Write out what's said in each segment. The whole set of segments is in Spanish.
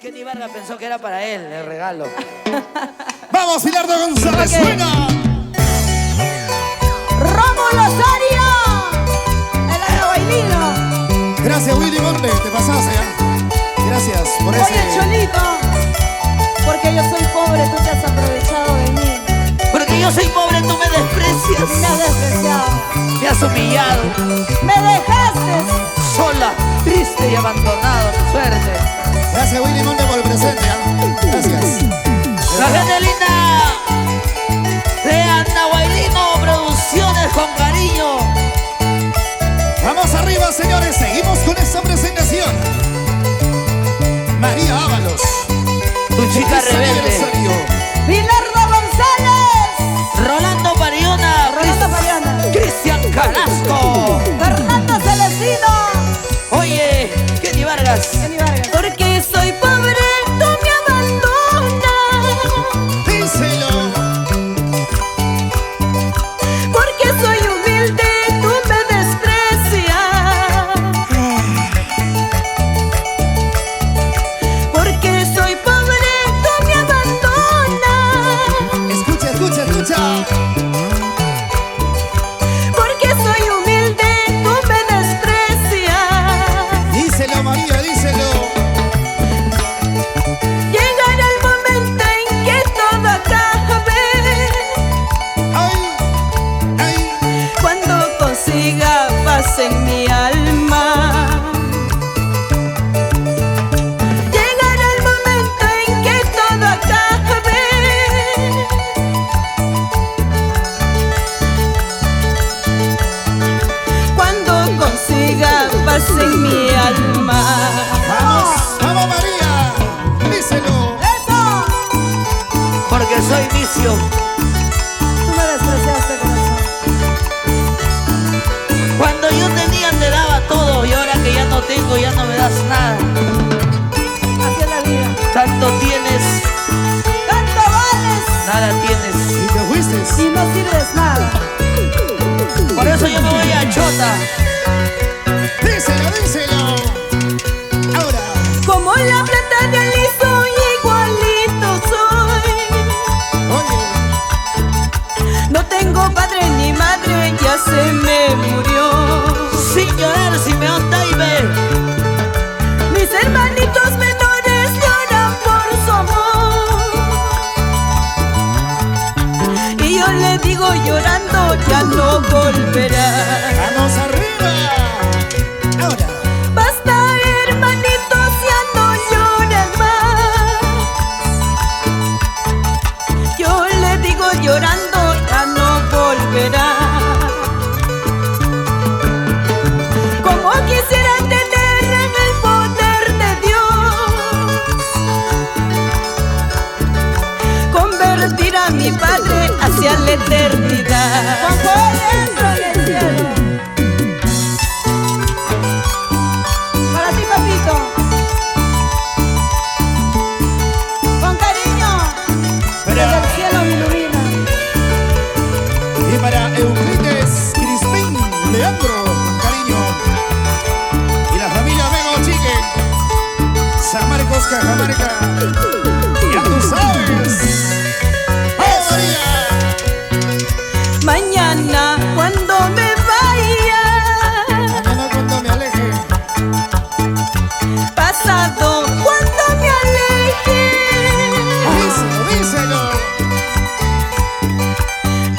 Kenny Vargas pensó que era para él el regalo. Vamos, Bilardo González, suena. Rómulo Osorio, el arrobailino. Gracias, Willy Monte, te pasaste, ¿eh? Gracias por ese. Oye, Cholito, porque yo soy pobre, tú te has aprovechado de mí. Porque yo soy pobre, tú me desprecias. Me has despreciado. Me has humillado. Me dejaste. Sola, triste y abandonado. Suerte. Gracias, Willy Monte, por el presente, ¿eh? Gracias. La gente linda de Andahuaylino Producciones con cariño. Vamos arriba, señores, seguimos con esta presentación. María Ábalos, Tu chica rebelde. Bilardo González. Rolando Pariona. Rolando Pariona. Cristian Carrasco. Fernando Celestino. Oye, Kenny Vargas. Kenny Vargas. Porque soy pobre, tú me abandonas. Díselo. Porque soy humilde, tú me desprecias. Porque soy pobre, tú me abandonas. Escucha, escucha, escucha. Porque soy humilde, tú me desprecias. Díselo, María, díselo. Llegará el momento en que todo acabe. Ay, ay. Cuando consiga paz en mi alma. Llegará el momento en que todo acabe. Cuando consiga paz en mi alma. Vamos, vamos, María. Díselo. ¡Eso! Porque soy vicio. Tú me despreciaste, corazón. Cuando yo tenía te daba todo y ahora que ya no tengo ya no me das nada. Así es la vida. Tanto tienes, ¡Tanto vales! nada tienes. Y te fuiste. Y no sirves nada. Por eso yo me voy a Chota. Díselo, díselo. Ahora. Como la plata de aliso, igualito soy. Oye. No tengo padre ni madre, ya se me murió. Sin llorar, Simeón Taime. Mis hermanitos menores lloran por su amor. Y yo le digo llorando, ya no volverá. Vamos arriba. Ahora. Basta, hermanitos, ya no lloren más. Yo le digo llorando, ya no volverá. Como quisiera tener el poder de Dios, convertir a mi padre hacia la eternidad. Para ti, papito. Con cariño. Desde el cielo me ilumina. Y para Euclides Crispín Leandro, con cariño. Y la familia Vego Chique, San Marcos, Cajamarca. Ya tú sabes. ¡Vamos, María! Mañana cuando me vaya, Mañana cuando me aleje. pasado cuando me aleje, Díselo, díselo.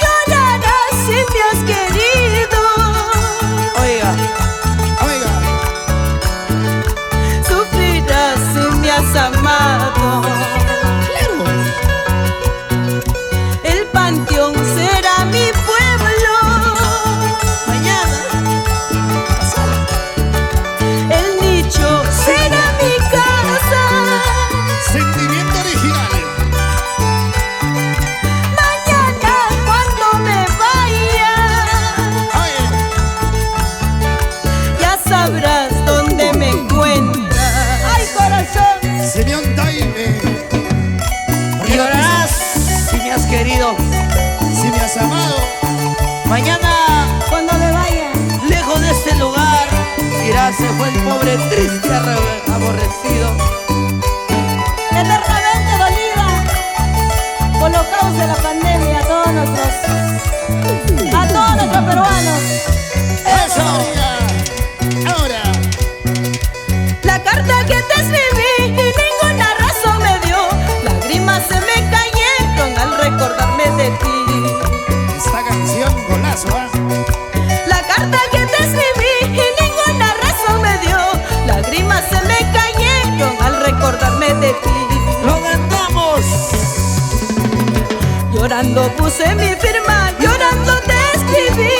llorarás si me has querido, Oiga, Oiga, sufrirás si me has amado. El panteón será mi pueblo. mañana. El nicho será mi casa. sentimiento original. Mañana cuando me vaya, Oye, ya sabrás dónde me encuentras. ¡Ay, corazón! Simeón Taime. Llorarás si me has querido. Si me has amado. Mañana, Cuando me vaya, lejos de este lugar, dirás se fue el pobre triste aborrecido. Llorando puse mi firma, llorando te escribí.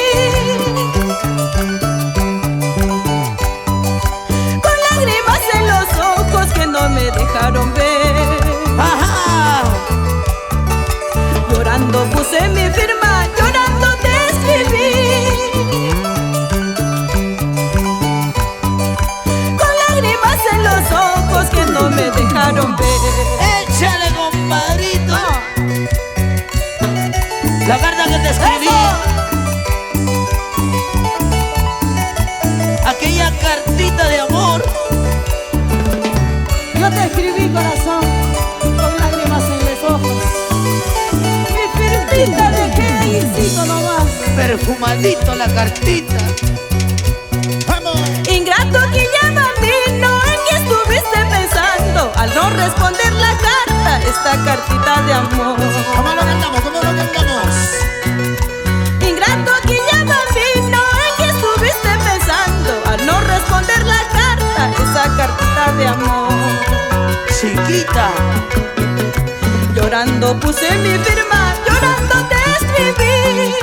Con lágrimas en los ojos que no me dejaron ver. Ajá. Llorando puse mi firma, llorando te escribí. Con lágrimas en los ojos que no me dejaron ver. Échale, compadrito. La carta que te escribí. Aquella cartita de amor. Yo te escribí, corazón, con lágrimas en los ojos. Mi firmita dejé ahícito nomás. Perfumadito la cartita. ¡Vamos! Ingrato que llama a mí, no en qué estuviste pensando al no responder la carta, esta cartita de amor. ¿Cómo lo cantamos? ¿Cómo lo cantamos? Ingrato que llama a mí, no en qué estuviste pensando al no responder la carta, esa cartita de amor. Chiquita. Llorando puse mi firma, llorando te escribí.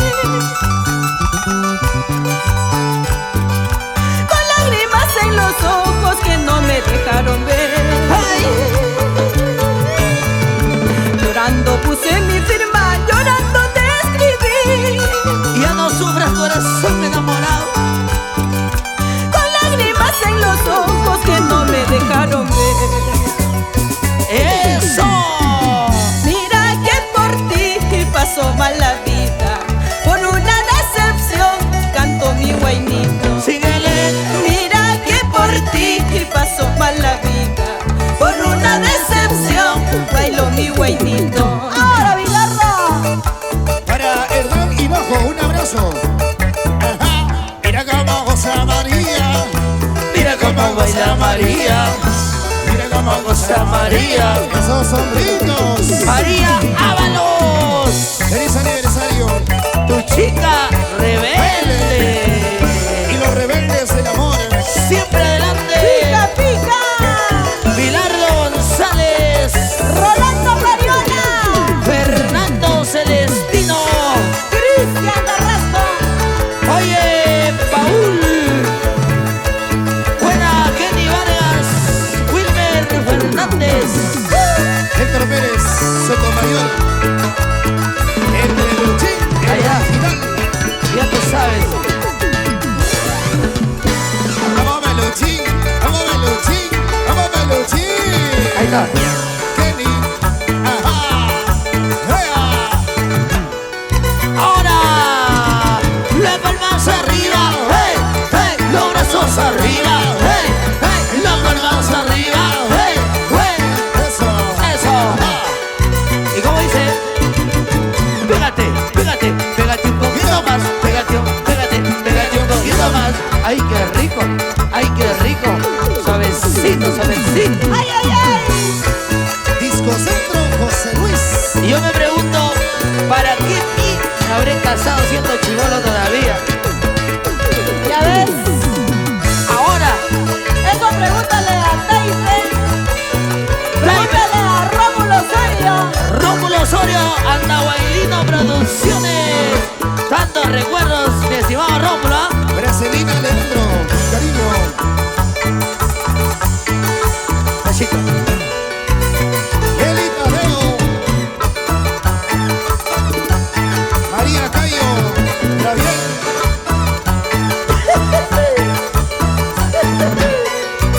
Con lágrimas en los ojos que no me dejaron ver. Ay. Llorando puse mi firma, llorando te escribí. Ya no sufras, corazón enamorado. Con lágrimas en los ojos que no me dejaron ver. ¡Eso! Mira que por ti pasó mal la vida, por una decepción canto mi guainito. Síguele. Mira que por ti pasó mal la vida, por una decepción bailo mi guainito. Ahora Bilardo. Para Hernán Hinojo, un abrazo. Ajá. Mira cómo goza María. Mira cómo baila María. Mira cómo Goza María. Esos hombritos. María Ábalos. Feliz aniversario. Tu chica rebelde. Y los rebeldes del amor. Siempre adelante. Pica, pica. Bilardo González. Rolando Mariona. Fernando Celestino. Cristian Carrasco. Oye, Paul. Buena, Kenny Vargas. Wilmer Fernández. Héctor Pérez, Sotomayor. Entre Luchín y Allá. Original. Ya tú sabes. Vamos Meluchín, vamos Meluchín, vamos Meluchín. Ahí está. Kenny. Ajá. ¡Ea! Ahora, las palmas arriba, hey, hey, los brazos arriba, hey, hey, las palmas arriba, hey, hey, Eso. eso. ¿Y cómo dice? Pégate, pégate, pégate un poquito más, pégate un poquito más. Ay, qué rico, ay, qué rico, suavecito, suavecito. Ay, ay, ay. Disco Centro, José Luis. Y yo me pregunto, ¿para qué mí me habré casado siendo chibolo todavía? Ya ves. Ahora, Eso pregúntale a Taife. Pregúntale a Rómulo Osorio. Rómulo Osorio, Andahuaylino Producciones. Tantos recuerdos, mi estimado Rómulo. ¿Ah? Brasilina Leandro, cariño. Besito. Eli Tadeo. María Cayo, Javier.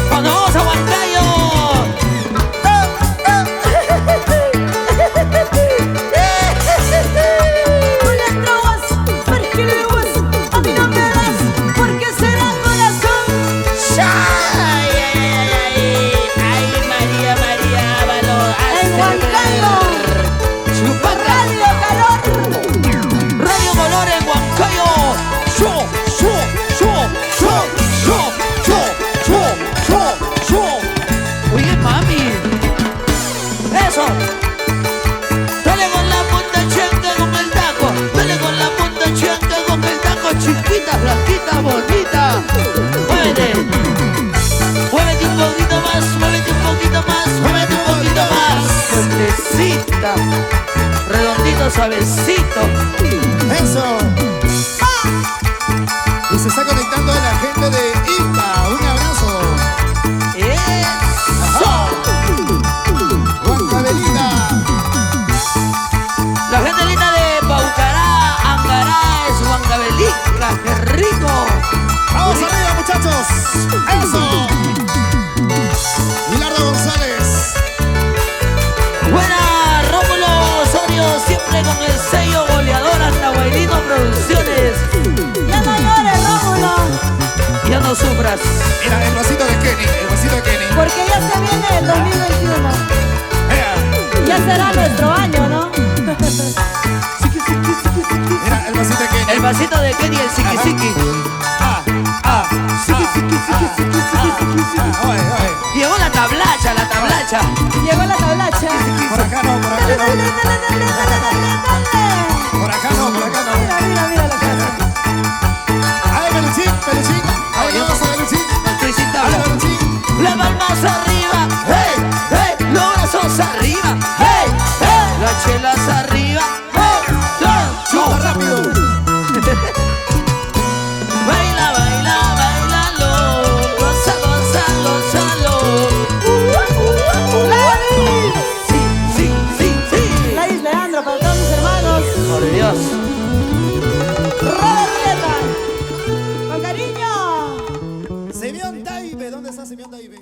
Cuando vamos a Huancayo. Tú le probas, porque le vas, a mí no me das, porque será corazón. Ay, ay, ay, ay, María, María, Ábalos. En Huancayo. Chupaca. Radio Calor. Radio Color en Huancayo. Yo. Oye, mami. Eso. Dale con la punta chanca con el taco. Dale con la punta chanca con el taco. Chiquita, flaquita, bonita. Muévete. Muévete un poquito más, muévete un poquito más, muévete un poquito más. Fuertecita. Redondito bailando suavecito. Eso. Y se está conectando la gente de Ica. Un abrazo. Eso. Huancavelica. La gente linda de Paucará, Angará, es Huancavelica. ¡Qué rico! Vamos arriba, muchachos. Eso. Milardo González. Buena, Rómulo Osorio, siempre con el sello goleador Andahuaylino Producciones. Ya no llores, Rómulo, Ya no sufras. Mira, el vasito de Kenny. El vasito de Kenny. porque ya se viene el 2021. Mira, Ya será nuestro año, ¿no? mira, el vasito de Kenny. El vasito de Kenny, el Siki Siki. Oye, oye. Llegó la tablacha, la tablacha. Llegó la tablacha. Por acá no, por acá Dale, no. dale, dale, dale, dale, dale. Por acá no, por acá no. Mira, mira, mira lo que hace. Ay, Peluchín, Peluchín. Ay, vamos a Peluchín. Estoy sin Ay, tabla. Peluchín. Las palmas arriba, hey, hey, los brazos arriba, hey, hey, las chelas arriba, hey, Chuta rápido. baila, baila, bailalo, goza, goza, gózalo. ¡Laris! Sí, sí, sí, sí. Laris Leandro, para todos mis hermanos. Por Dios. Robert Rieta. Con cariño. Simeón Taibe, ¿dónde está Simeón Taibe?